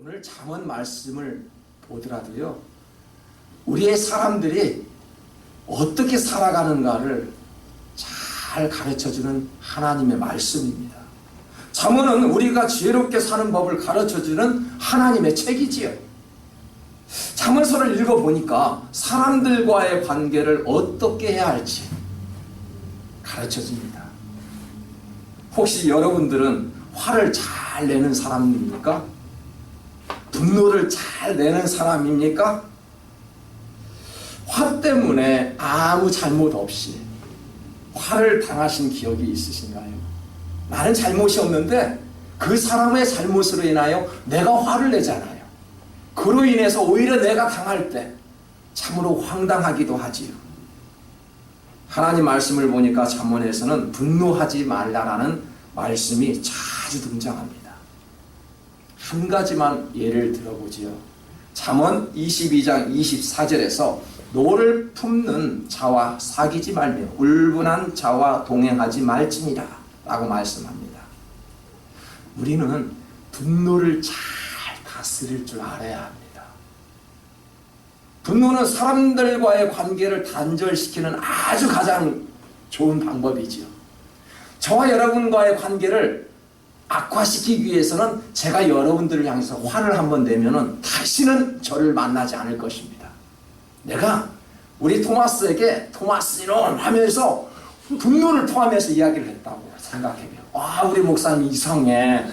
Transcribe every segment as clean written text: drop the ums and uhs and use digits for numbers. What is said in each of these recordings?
오늘 잠언 말씀을 보더라도요, 우리의 사람들이 어떻게 살아가는가를 잘 가르쳐주는 하나님의 말씀입니다. 잠언은 우리가 지혜롭게 사는 법을 가르쳐주는 하나님의 책이지요. 잠언서를 읽어보니까 사람들과의 관계를 어떻게 해야 할지 가르쳐줍니다. 혹시 여러분들은 화를 잘 내는 사람입니까? 분노를 잘 내는 사람입니까? 화 때문에 아무 잘못 없이 화를 당하신 기억이 있으신가요? 나는 잘못이 없는데 그 사람의 잘못으로 인하여 내가 화를 내잖아요. 그로 인해서 오히려 내가 당할 때 참으로 황당하기도 하지요. 하나님 말씀을 보니까 잠언에서는 분노하지 말라라는 말씀이 자주 등장합니다. 한 가지만 예를 들어보지요. 잠언 22장 24절에서 노를 품는 자와 사귀지 말며 울분한 자와 동행하지 말지니라 라고 말씀합니다. 우리는 분노를 잘 다스릴 줄 알아야 합니다. 분노는 사람들과의 관계를 단절시키는 아주 가장 좋은 방법이지요. 저와 여러분과의 관계를 악화시키기 위해서는 제가 여러분들을 향해서 화를 한번 내면은 다시는 저를 만나지 않을 것입니다. 내가 우리 토마스에게 토마스 이놈 하면서 분노를 포함해서 이야기를 했다고 생각해요. 아, 우리 목사님 이상해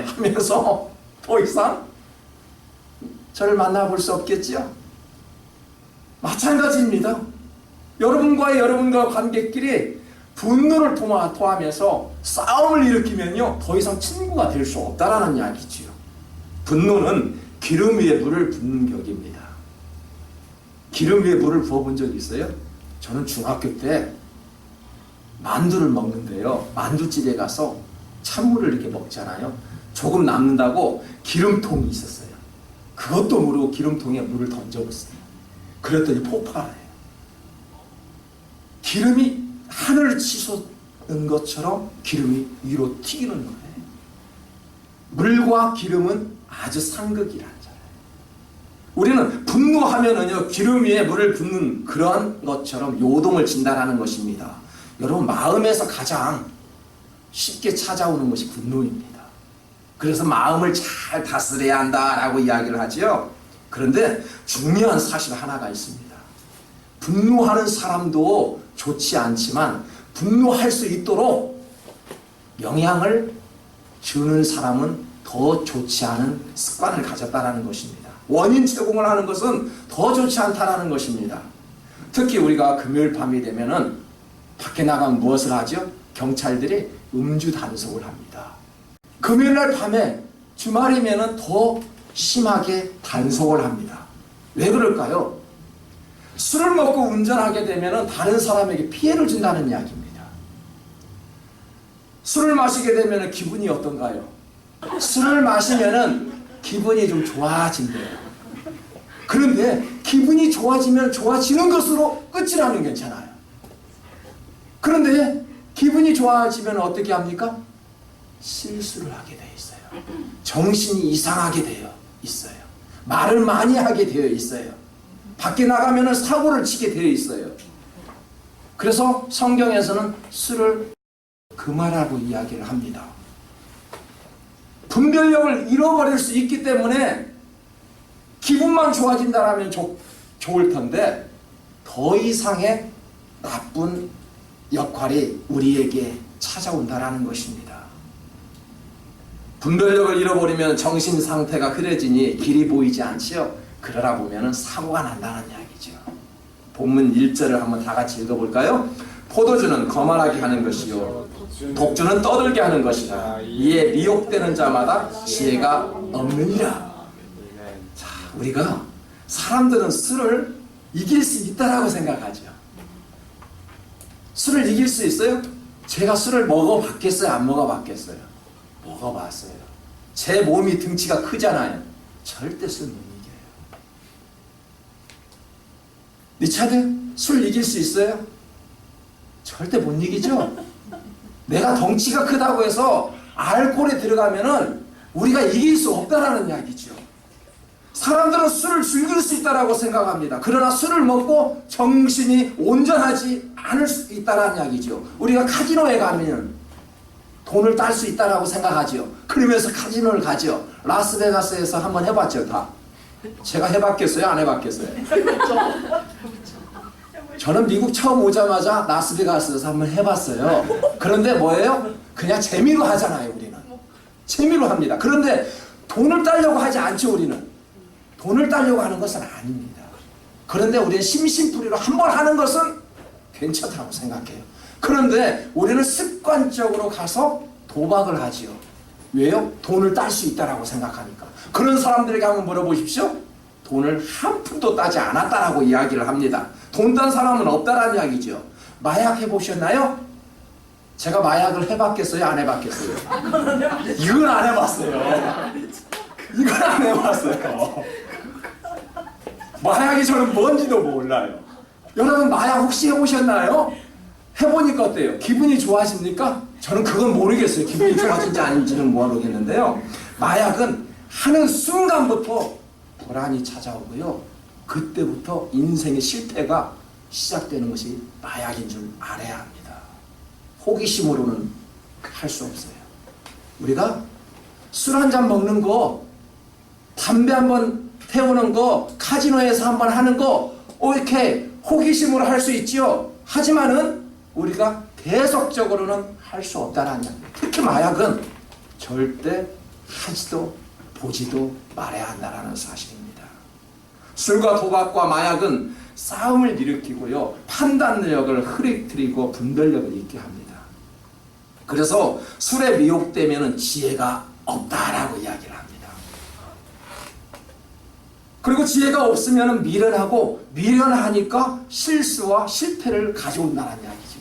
하면서 더 이상 저를 만나볼 수 없겠지요? 마찬가지입니다. 여러분과 관계끼리 분노를 토하면서 싸움을 일으키면요, 더 이상 친구가 될 수 없다라는 이야기지요. 분노는 기름 위에 물을 붓는 격입니다. 기름 위에 물을 부어본 적이 있어요? 저는 중학교 때 만두를 먹는데요, 만두집에 가서 찬물을 이렇게 먹잖아요. 조금 남는다고 기름통이 있었어요. 그것도 모르고 기름통에 물을 던져봤어요. 그랬더니 폭발해요. 기름이 하늘을 치솟는 것처럼 기름이 위로 튀기는 거예요. 물과 기름은 아주 상극이라는 거예요. 우리는 분노하면은요, 기름 위에 물을 붓는 그런 것처럼 요동을 진다라는 것입니다. 여러분, 마음에서 가장 쉽게 찾아오는 것이 분노입니다. 그래서 마음을 잘 다스려야 한다라고 이야기를 하지요. 그런데 중요한 사실 하나가 있습니다. 분노하는 사람도 좋지 않지만 분노할 수 있도록 영향을 주는 사람은 더 좋지 않은 습관을 가졌다는 것입니다. 원인 제공을 하는 것은 더 좋지 않다는 것입니다. 특히 우리가 금요일 밤이 되면은 밖에 나가면 무엇을 하죠? 경찰들이 음주 단속을 합니다. 금요일날 밤에 주말이면은 더 심하게 단속을 합니다. 왜 그럴까요? 술을 먹고 운전하게 되면 다른 사람에게 피해를 준다는 이야기입니다. 술을 마시게 되면 기분이 어떤가요? 술을 마시면 기분이 좀 좋아진대요. 그런데 기분이 좋아지면 좋아지는 것으로 끝이라면 괜찮아요. 그런데 기분이 좋아지면 어떻게 합니까? 실수를 하게 되어 있어요. 정신이 이상하게 되어 있어요. 말을 많이 하게 되어 있어요. 밖에 나가면 사고를 치게 되어 있어요. 그래서 성경에서는 술을 금하라고 이야기를 합니다. 분별력을 잃어버릴 수 있기 때문에 기분만 좋아진다면 좋을 텐데 더 이상의 나쁜 역할이 우리에게 찾아온다라는 것입니다. 분별력을 잃어버리면 정신 상태가 흐려지니 길이 보이지 않지요. 그러다 보면 사고가 난다는 이야기죠. 본문 1절을 한번 다 같이 읽어볼까요? 포도주는 거만하게 하는 것이요 독주는 떠들게 하는 것이라. 이에 미혹되는 자마다 지혜가 없느니라. 자, 우리가 사람들은 술을 이길 수 있다라고 생각하죠. 술을 이길 수 있어요? 제가 술을 먹어봤겠어요? 안 먹어봤겠어요? 먹어봤어요. 제 몸이 등치가 크잖아요. 절대 술 못 이겨요. 리차드, 술 이길 수 있어요? 절대 못 이기죠? 내가 덩치가 크다고 해서 알코올에 들어가면은 우리가 이길 수 없다라는 이야기죠. 사람들은 술을 즐길 수 있다라고 생각합니다. 그러나 술을 먹고 정신이 온전하지 않을 수 있다라는 이야기죠. 우리가 카지노에 가면 돈을 딸 수 있다라고 생각하죠. 그러면서 카지노를 가죠. 라스베가스에서 한번 해봤죠, 다. 제가 해봤겠어요? 안 해봤겠어요? 저는 미국 처음 오자마자 라스베가스에서 한번 해봤어요. 그런데 뭐예요? 그냥 재미로 하잖아요, 우리는. 재미로 합니다. 그런데 돈을 따려고 하지 않죠, 우리는. 돈을 따려고 하는 것은 아닙니다. 그런데 우리는 심심풀이로 한번 하는 것은 괜찮다고 생각해요. 그런데 우리는 습관적으로 가서 도박을 하지요. 왜요? 돈을 딸 수 있다라고 생각하니까. 그런 사람들에게 한번 물어보십시오. 돈을 한 푼도 따지 않았다라고 이야기를 합니다. 돈 딴 사람은 없다라는 이야기죠. 마약 해보셨나요? 제가 마약을 해봤겠어요? 안 해봤겠어요? 이건 안 해봤어요. 이건 안 해봤어요. 마약이 저는 뭔지도 몰라요. 여러분 마약 혹시 해보셨나요? 해보니까 어때요? 기분이 좋아집니까? 저는 그건 모르겠어요. 기분이 좋아진지 아닌지는 모르겠는데요. 마약은 하는 순간부터 불안이 찾아오고요. 그때부터 인생의 실패가 시작되는 것이 마약인 줄 알아야 합니다. 호기심으로는 할 수 없어요. 우리가 술 한 잔 먹는 거, 담배 한번 태우는 거, 카지노에서 한번 하는 거, 이렇게 호기심으로 할 수 있지요. 하지만은 우리가 계속적으로는 할 수 없다는 이야기. 특히 마약은 절대 하지도 보지도 말아야 한다는 사실입니다. 술과 도박과 마약은 싸움을 일으키고요. 판단력을 흐리뜨리고 분별력을 잃게 합니다. 그래서 술에 미혹되면 지혜가 없다라고 이야기를 합니다. 그리고 지혜가 없으면 미련하고 미련하니까 실수와 실패를 가져온다는 이야기죠.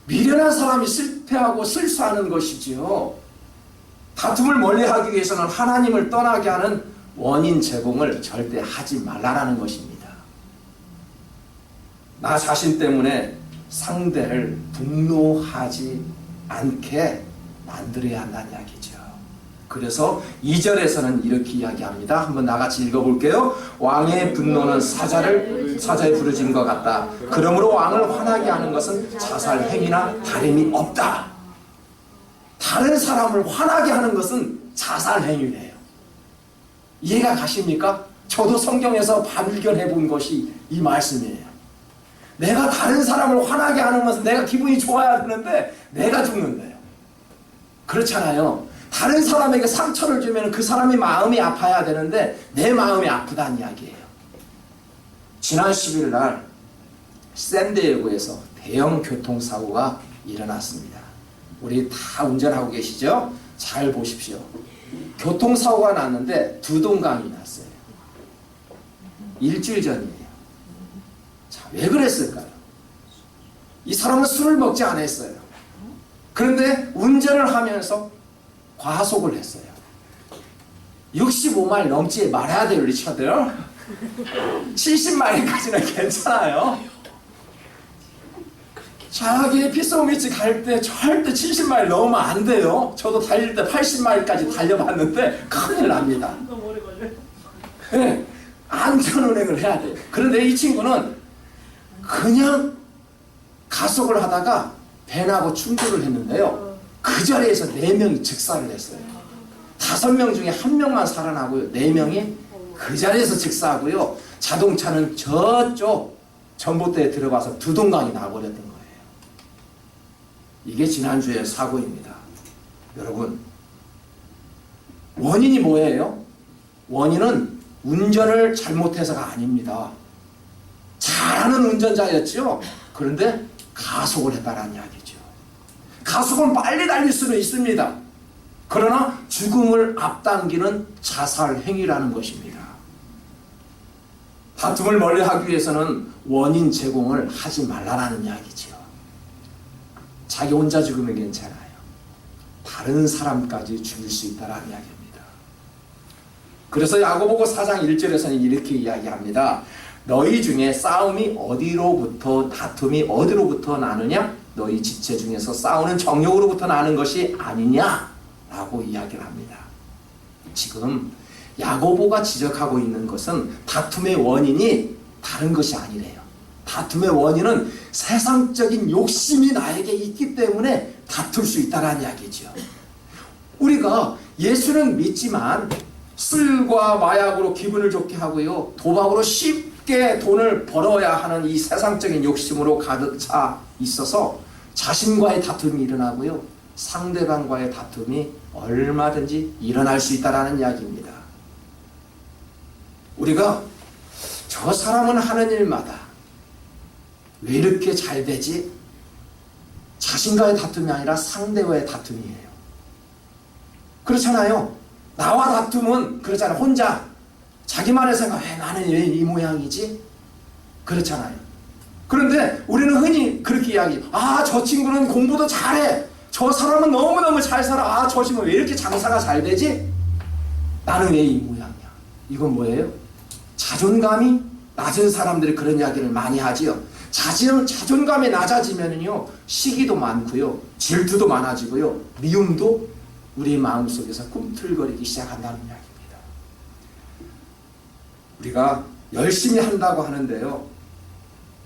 미련한 사람이 실패하고 실수하는 것이지요. 다툼을 멀리하기 위해서는 하나님을 떠나게 하는 원인 제공을 절대 하지 말라라는 것입니다. 나 자신 때문에 상대를 분노하지 않게 만들어야 한다는 이야기죠. 그래서 2절에서는 이렇게 이야기합니다. 한번 나같이 읽어볼게요. 왕의 분노는 사자의 부르짖음과 같다. 그러므로 왕을 화나게 하는 것은 자살 행위나 다름이 없다. 다른 사람을 화나게 하는 것은 자살 행위래요. 이해가 가십니까? 저도 성경에서 발견해 본 것이 이 말씀이에요. 내가 다른 사람을 화나게 하는 것은 내가 기분이 좋아야 되는데 내가 죽는데요. 그렇잖아요. 다른 사람에게 상처를 주면 그 사람이 마음이 아파야 되는데 내 마음이 아프다는 이야기예요. 지난 10일 날 샌디에고에서 대형 교통사고가 일어났습니다. 우리 다 운전하고 계시죠? 잘 보십시오. 교통사고가 났는데 두 동강이 났어요. 일주일 전이에요. 자, 왜 그랬을까요? 이 사람은 술을 먹지 않았어요. 그런데 운전을 하면서 과속을 했어요. 65마일 넘지 말아야 돼요, 리처들. 70마일까지는 괜찮아요. 자기 피소미치 갈 때 절대 70마일 넘으면 안 돼요. 저도 달릴 때 80마일까지 달려봤는데 큰일 납니다. 너무 오래 걸려요. 네, 안전운행을 해야 돼요. 그런데 이 친구는 그냥 가속을 하다가 벤하고 충돌을 했는데요. 그 자리에서 4명이 즉사를 했어요. 5명 중에 1명만 살아나고요. 4명이 그 자리에서 즉사하고요. 자동차는 저쪽 전봇대에 들어가서 두 동강이 나버렸던 거예요. 이게 지난주의 사고입니다. 여러분, 원인이 뭐예요? 원인은 운전을 잘못해서가 아닙니다. 잘하는 운전자였죠. 그런데 가속을 했다는 이야기죠. 가속은 빨리 달릴 수는 있습니다. 그러나 죽음을 앞당기는 자살 행위라는 것입니다. 다툼을 멀리하기 위해서는 원인 제공을 하지 말라는 이야기죠. 자기 혼자 죽으면 괜찮아요. 다른 사람까지 죽일 수 있다는 이야기입니다. 그래서 야고보서 4장 1절에서는 이렇게 이야기합니다. 너희 중에 싸움이 어디로부터, 다툼이 어디로부터 나느냐? 너희 지체 중에서 싸우는 정욕으로부터 나는 것이 아니냐? 라고 이야기를 합니다. 지금 야고보가 지적하고 있는 것은 다툼의 원인이 다른 것이 아니래요. 다툼의 원인은 세상적인 욕심이 나에게 있기 때문에 다툴 수 있다는 이야기죠. 우리가 예수는 믿지만 술과 마약으로 기분을 좋게 하고요, 도박으로 쉽게 돈을 벌어야 하는 이 세상적인 욕심으로 가득 차 있어서 자신과의 다툼이 일어나고요, 상대방과의 다툼이 얼마든지 일어날 수 있다는 이야기입니다. 우리가 저 사람은 하는 일마다 왜 이렇게 잘 되지? 자신과의 다툼이 아니라 상대와의 다툼이에요. 그렇잖아요. 나와 다툼은 그렇잖아요. 혼자 자기만의 생각, 왜 나는 왜 이 모양이지? 그렇잖아요. 그런데 우리는 흔히 그렇게 이야기해요. 아, 저 친구는 공부도 잘해. 저 사람은 너무너무 잘 살아. 아, 저 친구는 왜 이렇게 장사가 잘 되지? 나는 왜 이 모양이야? 이건 뭐예요? 자존감이 낮은 사람들이 그런 이야기를 많이 하지요. 자존감이 낮아지면요, 시기도 많고요, 질투도 많아지고요, 미움도 우리 마음속에서 꿈틀거리기 시작한다는 이야기입니다. 우리가 열심히 한다고 하는데요,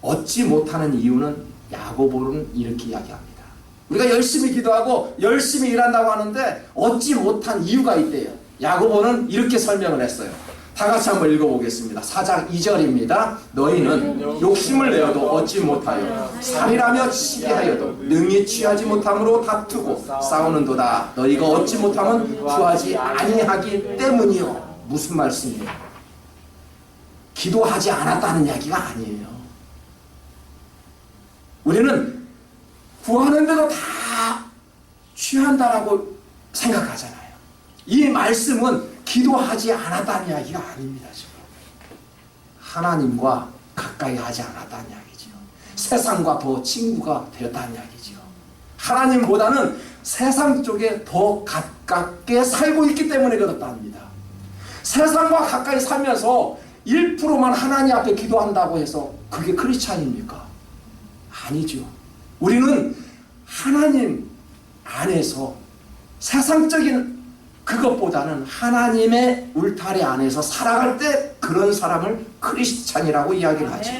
얻지 못하는 이유는 야고보는 이렇게 이야기합니다. 우리가 열심히 기도하고 열심히 일한다고 하는데 얻지 못한 이유가 있대요. 야고보는 이렇게 설명을 했어요. 다 같이 한번 읽어보겠습니다. 4장 2절입니다. 너희는 욕심을 내어도 얻지 못하여 살이라며 시기하여도 능히 취하지 못함으로 다투고 싸우는도다. 너희가 얻지 못하면 구하지 아니하기 때문이요. 무슨 말씀이에요? 기도하지 않았다는 이야기가 아니에요. 우리는 구하는데도 다 취한다라고 생각하잖아요. 이 말씀은 기도하지 않았다는 이야기가 아닙니다. 지금 하나님과 가까이 하지 않았다는 이야기죠. 세상과 더 친구가 되었다는 이야기죠. 하나님보다는 세상 쪽에 더 가깝게 살고 있기 때문에 그렇답니다. 세상과 가까이 살면서 1%만 하나님 앞에 기도한다고 해서 그게 크리스찬입니까? 아니죠. 우리는 하나님 안에서 세상적인 그것보다는 하나님의 울타리 안에서 살아갈 때 그런 사람을 크리스찬이라고 이야기를 하죠.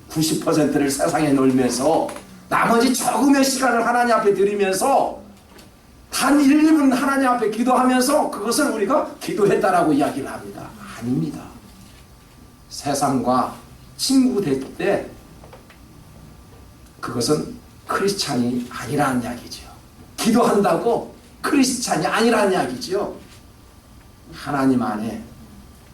90%를 세상에 놀면서 나머지 조금의 시간을 하나님 앞에 드리면서 단 1, 2분 하나님 앞에 기도하면서 그것을 우리가 기도했다라고 이야기를 합니다. 아닙니다. 세상과 친구 될 때 그것은 크리스찬이 아니라는 이야기죠. 기도한다고 크리스찬이 아니라는 이야기죠. 하나님 안에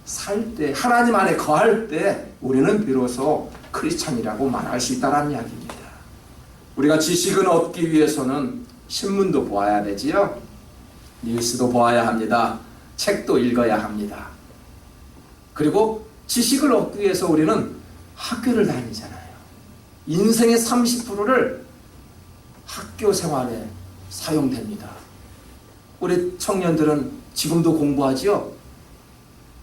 살 때, 하나님 안에 거할 때 우리는 비로소 크리스찬이라고 말할 수 있다는 이야기입니다. 우리가 지식을 얻기 위해서는 신문도 보아야 되지요. 뉴스도 보아야 합니다. 책도 읽어야 합니다. 그리고 지식을 얻기 위해서 우리는 학교를 다니잖아요. 인생의 30%를 학교 생활에 사용됩니다. 우리 청년들은 지금도 공부하지요.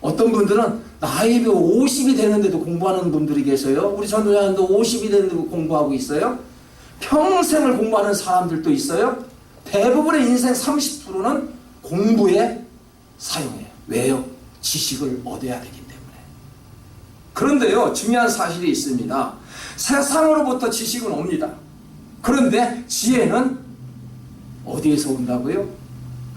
어떤 분들은 나이 50이 되는데도 공부하는 분들이 계세요. 우리 전도자님도 50이 되는데도 공부하고 있어요. 평생을 공부하는 사람들도 있어요. 대부분의 인생 30%는 공부에 사용해요. 왜요? 지식을 얻어야 되기 때문에. 그런데요, 중요한 사실이 있습니다. 세상으로부터 지식은 옵니다. 그런데 지혜는 어디에서 온다고요?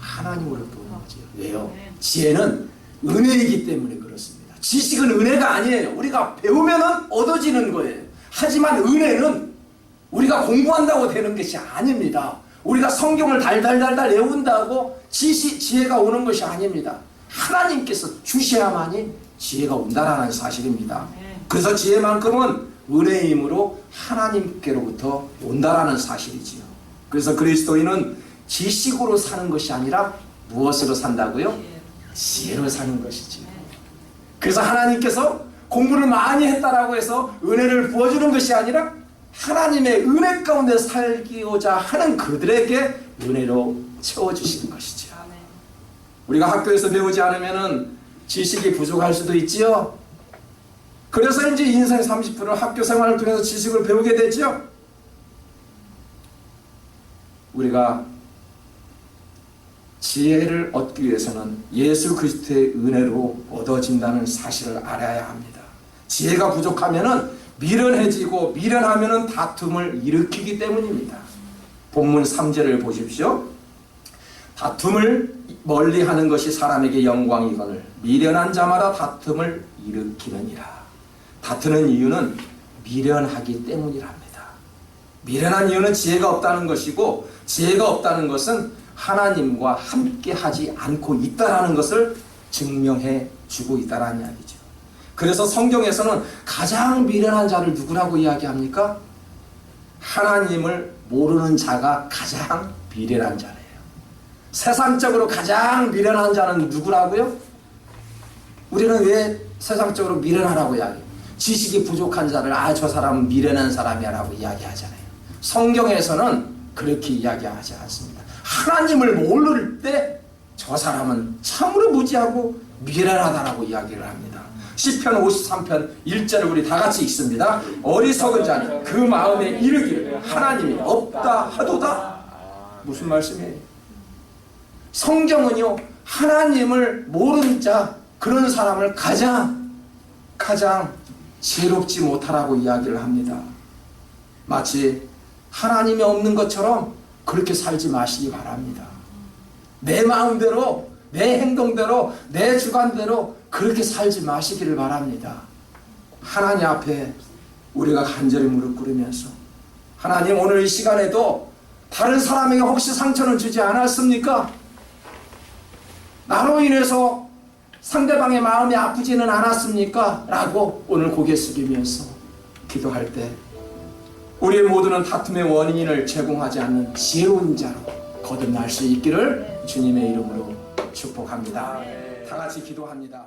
하나님으로부터 오는 거죠. 왜요? 지혜는 은혜이기 때문에 그렇습니다. 지식은 은혜가 아니에요. 우리가 배우면 얻어지는 거예요. 하지만 은혜는 우리가 공부한다고 되는 것이 아닙니다. 우리가 성경을 달달달달 외운다고 지혜가 오는 것이 아닙니다. 하나님께서 주셔야만이 지혜가 온다라는 사실입니다. 그래서 지혜만큼은 은혜이므로 하나님께로부터 온다라는 사실이지요. 그래서 그리스도인은 지식으로 사는 것이 아니라 무엇으로 산다고요? 지혜로 사는 것이지요. 그래서 하나님께서 공부를 많이 했다라고 해서 은혜를 부어주는 것이 아니라 하나님의 은혜 가운데 살기고자 하는 그들에게 은혜로 채워주시는 것이죠. 우리가 학교에서 배우지 않으면 지식이 부족할 수도 있지요. 그래서 이제 인생 30%는 학교 생활을 통해서 지식을 배우게 되죠. 우리가 지혜를 얻기 위해서는 예수 그리스도의 은혜로 얻어진다는 사실을 알아야 합니다. 지혜가 부족하면은 미련해지고 미련하면은 다툼을 일으키기 때문입니다. 본문 3절을 보십시오. 다툼을 멀리하는 것이 사람에게 영광이거늘 미련한 자마다 다툼을 일으키느니라. 다투는 이유는 미련하기 때문이랍니다. 미련한 이유는 지혜가 없다는 것이고, 지혜가 없다는 것은 하나님과 함께 하지 않고 있다는 것을 증명해 주고 있다는 이야기죠. 그래서 성경에서는 가장 미련한 자를 누구라고 이야기합니까? 하나님을 모르는 자가 가장 미련한 자래요. 세상적으로 가장 미련한 자는 누구라고요? 우리는 왜 세상적으로 미련하라고 이야기해요? 지식이 부족한 자를 저 사람은 미련한 사람이야 라고 이야기하잖아요. 성경에서는 그렇게 이야기하지 않습니다. 하나님을 모를 때 저 사람은 참으로 무지하고 미련하다라고 이야기를 합니다. 시편 53편 1절을 우리 다 같이 읽습니다. 어리석은 자는 그 마음에 이르기를 하나님이 없다 하도다. 무슨 말씀이에요? 성경은요, 하나님을 모르는 자, 그런 사람을 가장 지혜롭지 못하라고 이야기를 합니다. 마치 하나님이 없는 것처럼 그렇게 살지 마시기 바랍니다. 내 마음대로, 내 행동대로, 내 주관대로 그렇게 살지 마시기를 바랍니다. 하나님 앞에 우리가 간절히 무릎 꿇으면서, 하나님, 오늘 이 시간에도 다른 사람에게 혹시 상처는 주지 않았습니까? 나로 인해서 상대방의 마음이 아프지는 않았습니까? 라고 오늘 고개 숙이면서 기도할 때 우리 모두는 다툼의 원인을 제공하지 않는 지혜로운 자로 거듭날 수 있기를 주님의 이름으로 축복합니다. 다 같이 기도합니다.